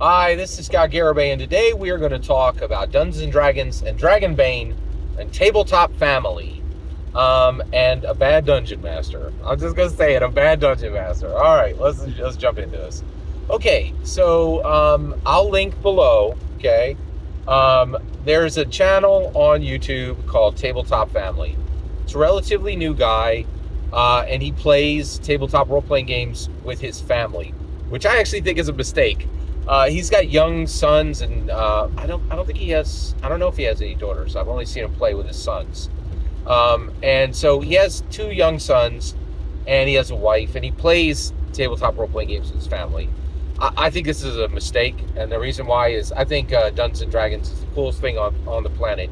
Hi, this is Scott Garibay, and today we are going to talk about Dungeons & Dragons and Dragonbane and Tabletop Family, and a bad Dungeon Master. I'm just going to say it, a bad Dungeon Master. All right, let's jump into this. Okay, so I'll link below, okay? There's a channel on YouTube called Tabletop Family. It's a relatively new guy, and he plays tabletop role-playing games with his family, which I actually think is a mistake. He's got young sons, and I don't know if he has any daughters. I've only seen him play with his sons. And so he has two young sons, and he has a wife, and he plays tabletop role-playing games with his family. I think this is a mistake, and the reason why is I think Dungeons and Dragons is the coolest thing on the planet.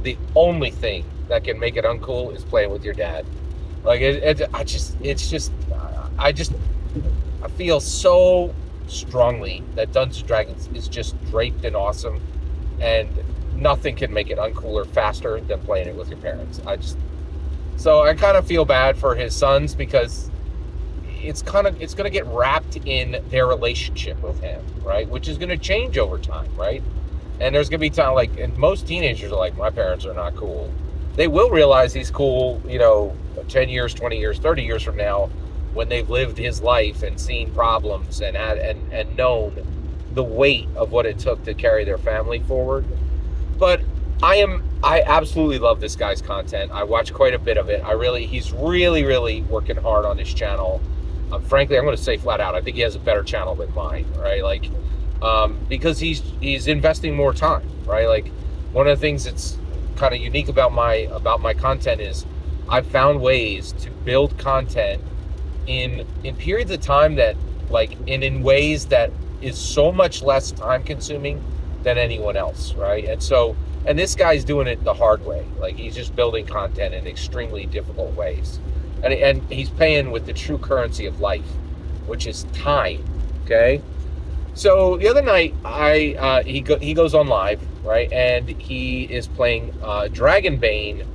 The only thing that can make it uncool is playing with your dad. Like I feel so strongly that Dungeons & Dragons is just draped and awesome, and nothing can make it uncooler faster than playing it with your parents. So I kind of feel bad for his sons, because it's going to get wrapped in their relationship with him, right? Which is going to change over time, right? And there's going to be time, like, and most teenagers are like, my parents are not cool. They will realize he's cool, 10 years, 20 years, 30 years from now, when they've lived his life and seen problems and known the weight of what it took to carry their family forward. But I absolutely love this guy's content. I watch quite a bit of it. He's really working hard on his channel. Frankly, I'm going to say flat out, I think he has a better channel than mine, right? Like, because he's investing more time, right? Like, one of the things that's kind of unique about my content is I've found ways to build content in periods of time that, like, in ways that is so much less time consuming than anyone else, right? And this guy's doing it the hard way. Like, he's just building content in extremely difficult ways, and he's paying with the true currency of life, which is time. Okay, so the other night he goes on live, right, and he is playing Dragonbane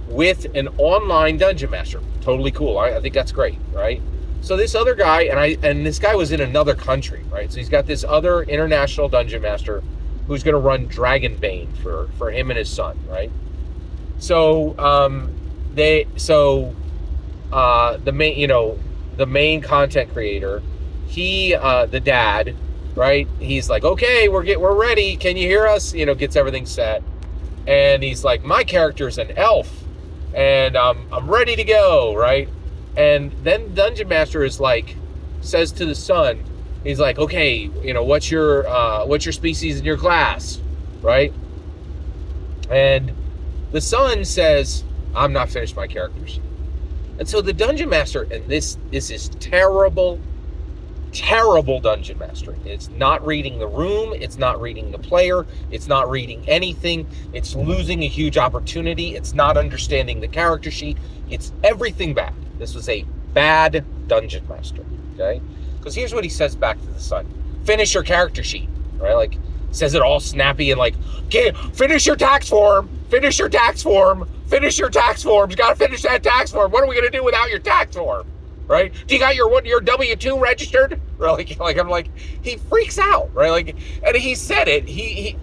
with an online dungeon master. Totally cool. I think that's great, right? So this other guy, and this guy was in another country, right? So he's got this other international dungeon master who's going to run Dragonbane for him and his son, right? So the main content creator, the dad, right? He's like, okay, we're ready. Can you hear us? Gets everything set, and he's like, my character's an elf, and I'm ready to go, right? And then Dungeon Master says to the son, he's like, okay, what's your species in your class, right? And the son says, I'm not finished my characters. And so the Dungeon Master, and this is terrible Dungeon Master. It's not reading the room. It's not reading the player. It's not reading anything. It's losing a huge opportunity. It's not understanding the character sheet. It's everything bad. This was a bad Dungeon Master, okay? Because here's what he says back to the son. Finish your character sheet, right? Like, says it all snappy and like, okay, finish your tax form. Finish your tax form. Finish your tax form. You got to finish that tax form. What are we going to do without your tax form? Right? Do you got your W-2 registered? Like I'm like, he freaks out, right? Like, and he said it. He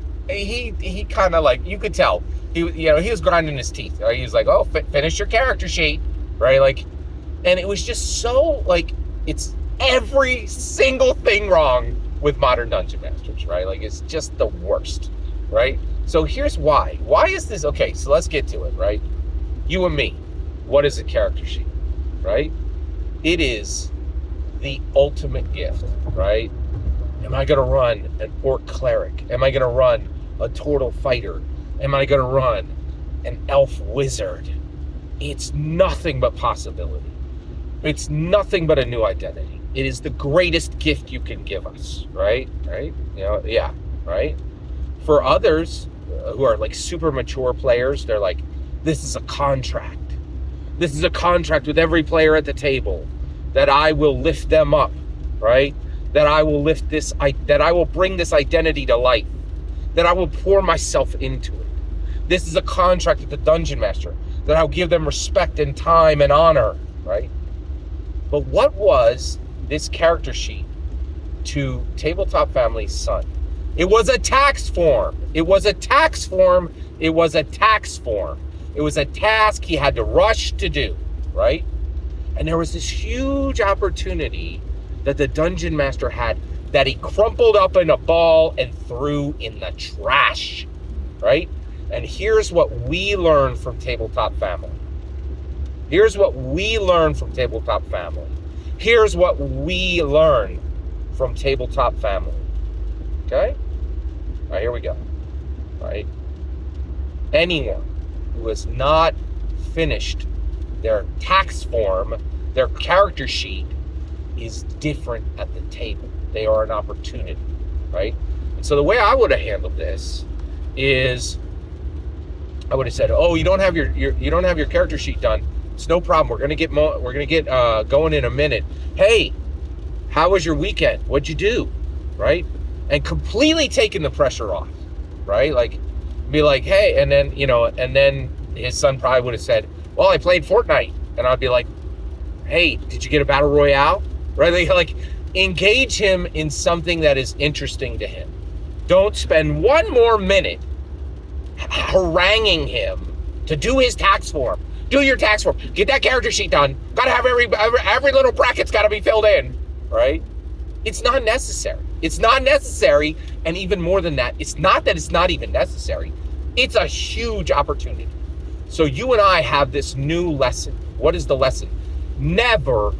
kind of, like, you could tell he was grinding his teeth. Right? He was like, oh, finish your character sheet, right? Like, and it was just so, like, it's every single thing wrong with modern Dungeon Masters, right? Like, it's just the worst, right? So here's why. Why is this? Okay, so let's get to it, right? You and me. What is a character sheet, right? It is the ultimate gift, right? Am I going to run an orc cleric? Am I going to run a turtle fighter? Am I going to run an elf wizard? It's nothing but possibility. It's nothing but a new identity. It is the greatest gift you can give us, right? Right? Yeah, right? For others who are like super mature players, they're like, this is a contract. This is a contract with every player at the table, that I will lift them up, right? That I will that I will bring this identity to life, that I will pour myself into it. This is a contract with the Dungeon Master, that I'll give them respect and time and honor, right? But what was this character sheet to Tabletop Family's son? It was a tax form. It was a tax form. It was a tax form. It was a task he had to rush to do, right? And there was this huge opportunity that the dungeon master had that he crumpled up in a ball and threw in the trash, right? And here's what we learn from Tabletop Family. Here's what we learn from Tabletop Family. Here's what we learn from Tabletop Family. Okay? All right, here we go. All right? Anyone who has not finished their tax form, their character sheet, is different at the table. They are an opportunity, right? And so the way I would have handled this is I would have said, "Oh, you don't have your character sheet done. It's no problem. We're gonna get going in a minute. Hey, how was your weekend? What'd you do?" Right? And completely taking the pressure off, right? Like, be like, "Hey," and then his son probably would have said, "Well, I played Fortnite," and I'd be like, "Hey, did you get a battle royale?" Right? Like engage him in something that is interesting to him. Don't spend one more minute haranguing him to do his tax form. Do your tax form. Get that character sheet done. Gotta have every little bracket's gotta be filled in, right? It's not necessary. It's not necessary, and even more than that, it's not that it's not even necessary. It's a huge opportunity. So you and I have this new lesson. What is the lesson? Never,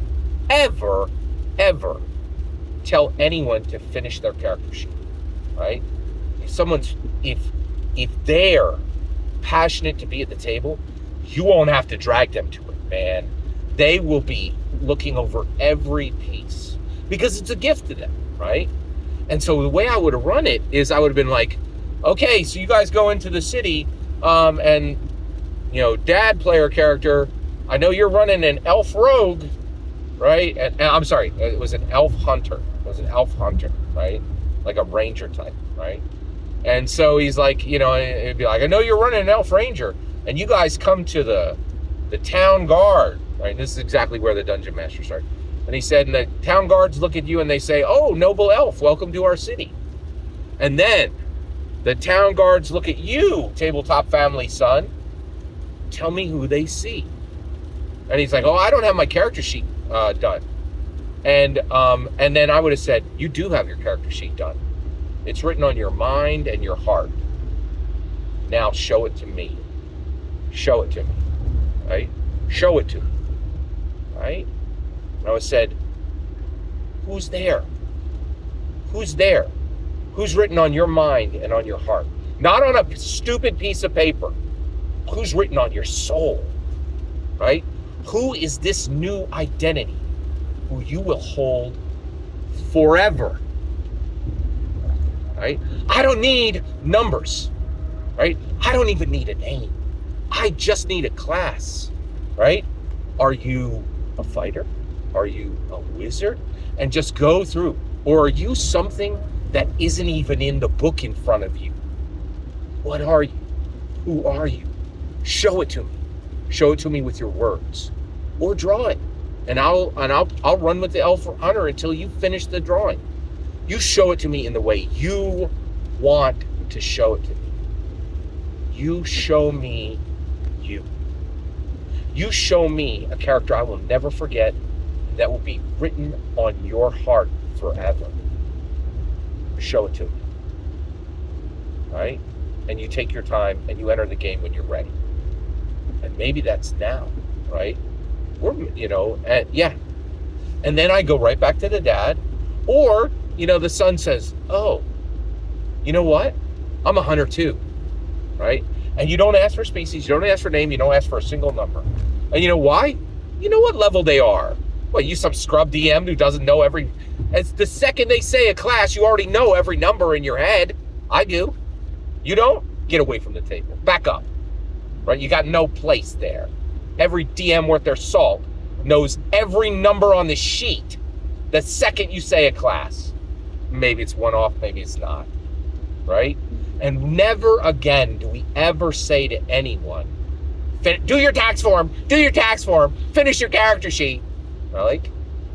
ever, ever tell anyone to finish their character sheet, right? If they're passionate to be at the table, you won't have to drag them to it, man. They will be looking over every piece because it's a gift to them, right? And so the way I would have run it is I would have been like, okay, so you guys go into the city, and dad player character, I know you're running an elf rogue, right? And I'm sorry, it was an elf hunter. It was an elf hunter, right? Like a ranger type, right? And so he's like, it'd be like, I know you're running an elf ranger, and you guys come to the town guard, right? This is exactly where the dungeon master started. And he said, and the town guards look at you and they say, "Oh, noble elf, welcome to our city." And then the town guards look at you, Tabletop Family son. Tell me who they see. And he's like, "Oh, I don't have my character sheet done." And then I would have said, "You do have your character sheet done. It's written on your mind and your heart. Now show it to me. Show it to me." Right? Show it to me. Right? And I would have said, "Who's there? Who's there? Who's written on your mind and on your heart? Not on a stupid piece of paper. Who's written on your soul?" Right? Who is this new identity who you will hold forever? Right? I don't need numbers, right? I don't even need a name. I just need a class, right? Are you a fighter? Are you a wizard? And just go through. Or are you something that isn't even in the book in front of you? What are you? Who are you? Show it to me. Show it to me with your words. Or draw it. And I'll run with the elf hunter until you finish the drawing. You show it to me in the way you want to show it to me. You show me you. You show me a character I will never forget that will be written on your heart forever. Show it to me. Right? And you take your time and you enter the game when you're ready. And maybe that's now, right? And then I go right back to the dad. Or, the son says, "Oh, you know what? I'm a hunter too," right? And you don't ask for species, you don't ask for name, you don't ask for a single number. And you know why? You know what level they are. What, you some scrub DM who doesn't know as the second they say a class, you already know every number in your head. I do. You don't? Get away from the table. Back up. Right? You got no place there. Every DM worth their salt knows every number on the sheet the second you say a class. Maybe it's one off, maybe it's not. Right? And never again do we ever say to anyone, do your tax form, finish your character sheet. Like,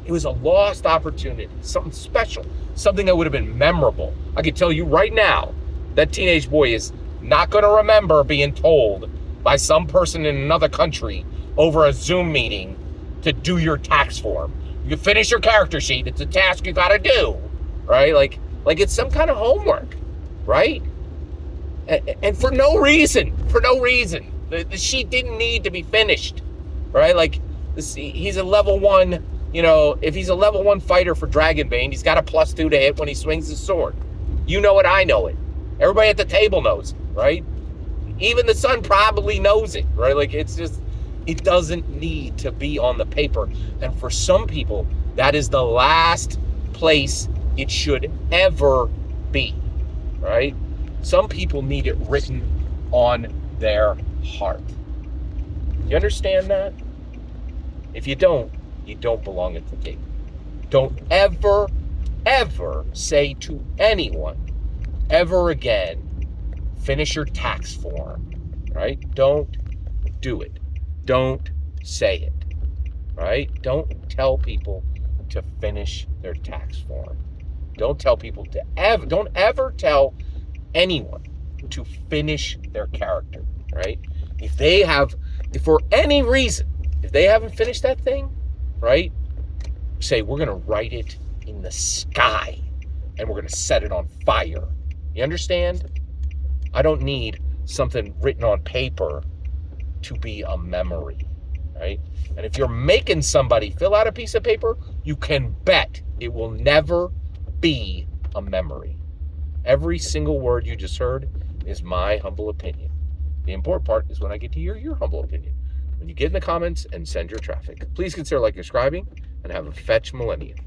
it was a lost opportunity, something special. something that would have been memorable. I can tell you right now, that teenage boy is not going to remember being told by some person in another country over a Zoom meeting to do your tax form. You finish your character sheet. It's a task you got to do, right? Like it's some kind of homework, right? And for no reason. The sheet didn't need to be finished, right? Like, he's a level 1, if he's a level 1 fighter for Dragonbane, he's got a +2 to hit when he swings his sword. You know it, I know it. Everybody at the table knows it, right? Even the son probably knows it, right? Like, it's just, it doesn't need to be on the paper. And for some people, that is the last place it should ever be, right? Some people need it written on their heart. You understand that? If you don't belong at the table. Don't ever, ever say to anyone, ever again, finish your tax form, right? Don't do it. Don't say it, right? Don't tell people to finish their tax form. Don't tell people to don't ever tell anyone to finish their character, right? If for any reason, if they haven't finished that thing, right? Say, we're going to write it in the sky and we're going to set it on fire. You understand? I don't need something written on paper to be a memory, right? And if you're making somebody fill out a piece of paper, you can bet it will never be a memory. Every single word you just heard is my humble opinion. The important part is when I get to hear your humble opinion. When you get in the comments and send your traffic. Please consider liking and subscribing, and have a fetch millennium.